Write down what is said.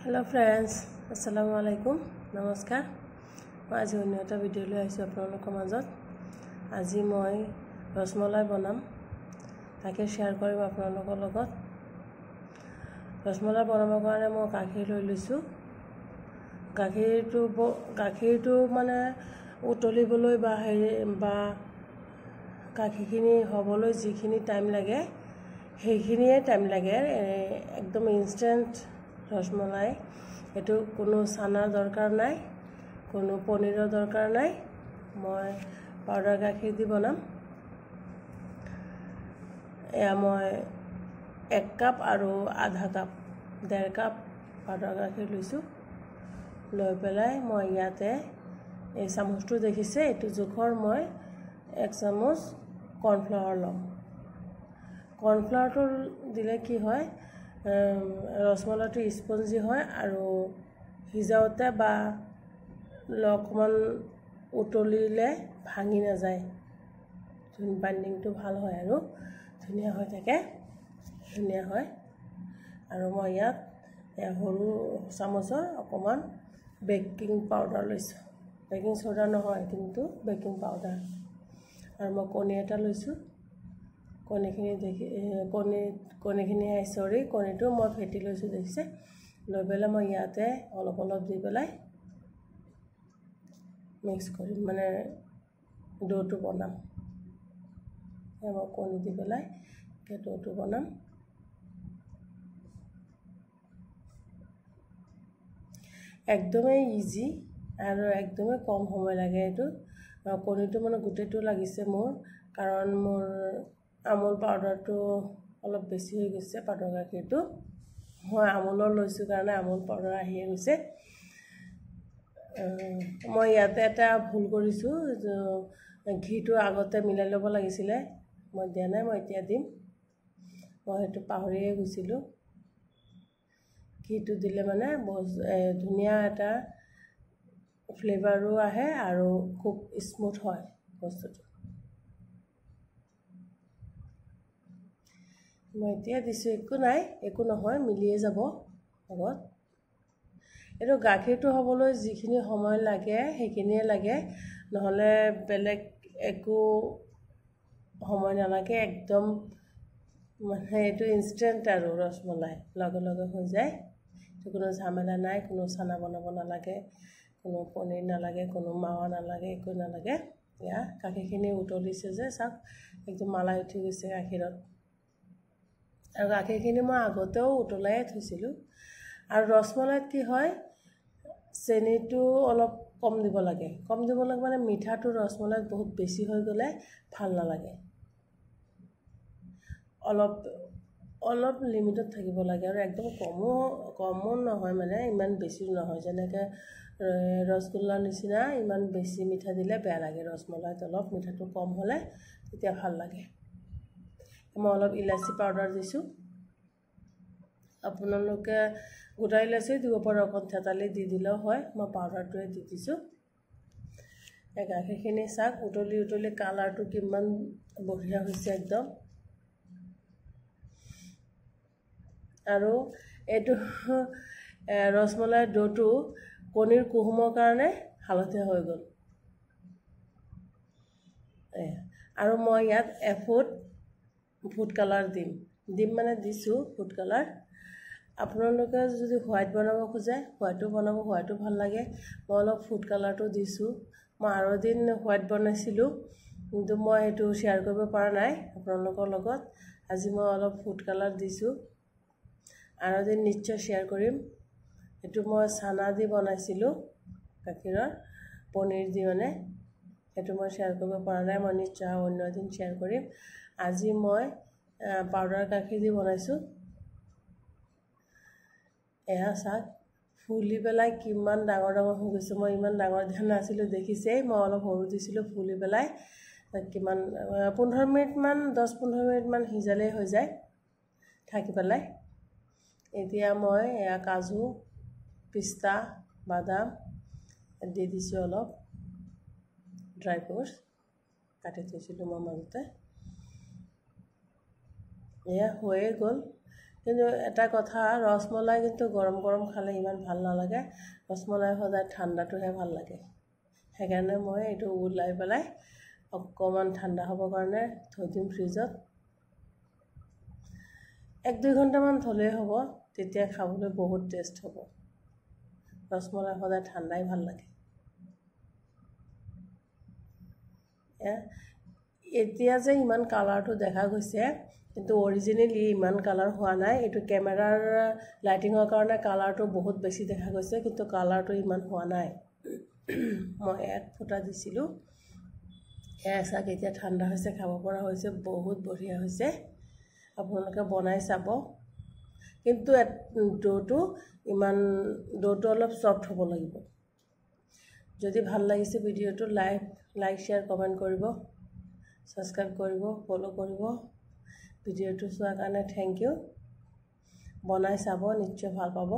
hello friends अस्सलामु अलैकुम नमस्कार मैं आज अन्य এটা ভিডিও লৈ আহিছো আপোনালোকৰ মাজত আজি মই ৰসমলাই বনাম তাকে শেয়াৰ কৰিম আপোনালোকৰ লগত ৰসমলাই বনাবৰ কাৰণে মই গাখীৰ লৈ লৈছো গাখীৰটো মানে উতলিবলৈ বা গাখীৰখিনি হ'বলৈ যিখিনি টাইম লাগে সেইখিনিয়ে টাইম লাগে একদম ইনস্ট্যান্ট ৰসমলাই এটো কোনো সানাৰ দৰকাৰ নাই কোনো পনীৰৰ দৰকাৰ নাই মই পাউডাৰ গাখীৰ দি বনাম এয়া মই 1 কাপ আৰু আধা কাপ 1.5 কাপ পাউডাৰ গাখীৰ লৈছো লৈ পেলাই মই ইয়াতে এই চামুচটো দেখিছে এটো জোখৰ মই 1 চামুচ কৰ্নফ্লাৱাৰ লম কৰ্নফ্লাৱাৰটো দিলে কি হয় ৰসমলাইটো স্পঞ্জি হয় আৰু হিজাওতে বা লকমান উতলিলে ভাঙি না যায় বাইন্ডিংটো ভাল হয় আৰু ধুনিয়া হৈ থাকে ধুনিয়া হয় আৰু মই ইয়াত সৰু চামুচৰ অকমান বেকিং পাউডাৰ লৈছো বেকিং সোডা নহয় কিন্তু বেকিং পাউডাৰ আৰু মই কণী এটা লৈছো কণীখিনি দেখি কণীখিনি সৰি কণীটো মই ফেটি লৈছো দেখিছে লৈ পেলাই মই ইয়াতে অলপ দি পেলাই মিক্স কৰিম মানে ডোটো বনাম মই কণী দি পেলাই ডোটো বনাম একদমই ইজি আৰু একদমই কম সময় লাগে এটো কণীটো মানে গুটেটো লাগিছে মোৰ কাৰণ মোৰ আমুল পাউডাৰটো অলপ বেছি হৈ গৈছে পাউডাৰ গাখীৰটো মই আমুলৰ লৈছো কাৰণে আমুল পাউডাৰ আহি গৈছে মই ইয়াতে এটা ভুল কৰিছো ঘিটো আগতে মিলাই ল'ব লাগিছিল মই দিয়া নাই মই এতিয়া দিম মই হেতু পাহৰিয়ে গৈছিলো ঘিটো দিলে মানে ধুনিয়া এটা ফ্লেভাৰো আহে আৰু খুব স্মুথ হয় বস্তুটো মই এতিয়া দিছো একো নহয় মিলিয়ে যাব আগত এটো গাখীৰটো হ'বলৈ যিখিনি সময় লাগে সেইখিনিয়ে লাগে নহলে বেলেগ একো সময় নালাগে একদম মানে এটো ইনস্ট্যান্ট আৰু ৰসমলাই লগে হৈ যায় কোনো ঝামেলা নাই কোনো সানা বনাব নালাগে কোনো পনীৰ নালাগে কোনো মাৱা নালাগে একো নালাগে ইয়া গাখীৰখিনি উতলিছে যে সব একদম মালাই উঠি গৈছে গাখীৰত আৰু গাখীৰখিনি মই আগতেও উতলাই থৈছিলো আৰু ৰসমলাইত কি হয় চেনিটো অলপ কম দিব লাগে মানে মিঠাটো ৰসমলাইত বহুত বেছি হৈ গলে ভাল নালাগে অলপ লিমিটত থাকিব লাগে আৰু একদম কমো নহয় মানে ইমান বেছি নহয় যেনেকৈ ৰসগোল্লাৰ নিচিনা ইমান বেছি মিঠা দিলে বেয়া লাগে ৰসমলাইত অলপ মিঠাটো কম হলে তেতিয়া ভাল লাগে মই অলপ ইলাচি পাউডাৰ দিছো আপোনালোকে গোটা ইলাচি দিব পাৰে অকণ থেতালি দি দিলেও হয় মই পাউডাৰটোৱে দি দিছো গাখীৰখিনি চাক উতলি কালাৰটো কিমান বঢ়িয়া হৈছে একদম আৰু এটো ৰসমলাই ডোটো কণীৰ কুহুমৰ কাৰণে হালধীয়া হৈ গল আৰু মই ইয়াত ফুড কালাৰ দিম মানে দিছো ফুড কালাৰ আপোনালোকে যদি হোৱাইট বনাব খোজে হোৱাইটো বনাব হোৱাইটো ভাল লাগে মই অলপ ফুড কালাৰটো দিছো মই আৰু দিন হোৱাইট বনাইছিলো কিন্তু মই এটো শেয়াৰ কৰিব পৰা নাই আপোনালোকৰ লগত আজি মই অলপ ফুড কালাৰ দিছো আৰু দিন নিশ্চয় শেয়াৰ কৰিম এটো মই সানা দি বনাইছিলো গাখীৰৰ পনীৰ দি মানে এটো মই শেয়াৰ কৰিব পৰা নাই মই নিশ্চয় অন্য দিন শেয়াৰ কৰিম আজি মই পাউডাৰ গাখীৰ দি বনাইছো এয়া চাক ফুলি পেলাই কিমান ডাঙৰ হৈ গৈছে মই ইমান ডাঙৰ ধ্যান নাছিলো দেখিছে মই অলপ সৰু দিছিলো ফুলি পেলাই কিমান 15 মিনিট মান 10-15 মিনিট মান হিজালে হৈ যায় থাকি পেলাই এতিয়া মই এয়া কাজু পিস্তা বাদাম দি দিছো অলপ ড্ৰাই ফ্ৰুটস কাটি থৈছিলো মই মাজতে এয়া হৈয়ে গল কিন্তু এটা কথা ৰসমলাই কিন্তু গৰম গৰম খালে ইমান ভাল নালাগে ৰসমলাই সদায় ঠাণ্ডাটোহে ভাল লাগে সেইকাৰণে মই এইটো ওলাই পেলাই অকণমান ঠাণ্ডা হ'বৰ কাৰণে থৈ দিম ফ্ৰিজত 1-2 ঘণ্টামান থ'লেই হ'ব তেতিয়া খাবলৈ বহুত টেষ্ট হ'ব ৰসমলাই সদায় ঠাণ্ডাই ভাল লাগে এতিয়া যে ইমান কালাৰটো দেখা গৈছে কিন্তু অৰিজিনেলি ইমান কালাৰ হোৱা নাই এইটো কেমেৰাৰ লাইটিঙৰ কাৰণে কালাৰটো বহুত বেছি দেখা গৈছে কিন্তু কালাৰটো ইমান হোৱা নাই মই এক ফুটা দিছিলোঁ চাক এতিয়া ঠাণ্ডা হৈছে খাব পৰা হৈছে বহুত বঢ়িয়া হৈছে আপোনালোকে বনাই চাব কিন্তু ডোটো অলপ সফট হ'ব লাগিব যদি ভাল লাগিছে ভিডিঅ'টো লাইক শেয়াৰ কমেণ্ট কৰিব সাবস্ক্ৰাইব কৰিব ফলো কৰিব ভিডিঅ'টো চোৱাৰ কাৰণে থেংক ইউ বনাই চাব নিশ্চয় ভাল পাব